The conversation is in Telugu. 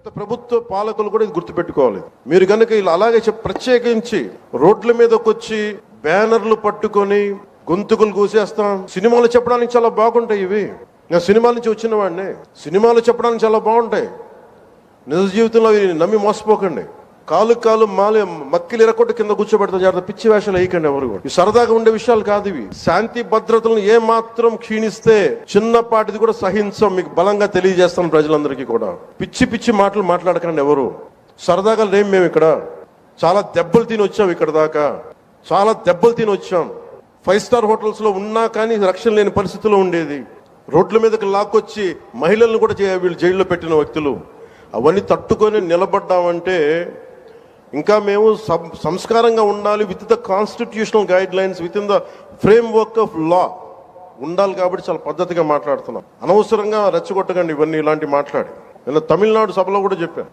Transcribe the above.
గత ప్రభుత్వ పాలకులు కూడా ఇది గుర్తుపెట్టుకోవాలి. మీరు కనుక ఇలా అలాగే ప్రత్యేకించి రోడ్ల మీదకి వచ్చి బ్యానర్లు పట్టుకొని గొంతుకులు కూసేస్తాం. సినిమాలు చెప్పడానికి చాలా బాగుంటాయి ఇవి. నేను సినిమాల నుంచి వచ్చిన వాడిని. సినిమాలు చెప్పడానికి చాలా బాగుంటాయి. నిజ జీవితంలో అవి నమ్మి మోసపోకండి. కాలు మక్కిలు ఎరకొట్టు కింద కూర్చోబెడతా జాగ్రత్త. పిచ్చి వేషాలు వేయకండి ఎవరు కూడా. ఇవి సరదాగా ఉండే విషయాలు కాదు ఇవి. శాంతి భద్రతలను ఏ మాత్రం క్షీణిస్తే చిన్నపాటిది కూడా సహించం. మీకు బలంగా తెలియజేస్తాను ప్రజలందరికీ కూడా. పిచ్చి మాటలు మాట్లాడకండి ఎవరు. సరదాగా లేం. మేము ఇక్కడ చాలా దెబ్బలు తిని వచ్చాం. ఇక్కడ దాకా చాలా దెబ్బలు తిని వచ్చాం. 5 స్టార్ హోటల్స్ లో ఉన్నా కానీ రక్షణ లేని పరిస్థితిలో ఉండేది. రోడ్ల మీదకి లాక్కొచ్చి మహిళలను కూడా వీళ్ళు జైల్లో పెట్టిన వ్యక్తులు. అవన్నీ తట్టుకొని నిలబడ్డామంటే ఇంకా మేము సంస్కారంగా ఉండాలి. With the constitutional guide lines, with in the frame work of law ఉండాలి. కాబట్టి చాలా పద్ధతిగా మాట్లాడుతున్నాం. అనవసరంగా రెచ్చగొట్టకండి ఇవన్నీ ఇలాంటి మాట్లాడి. నేను తమిళనాడు సభలో కూడా చెప్పాను.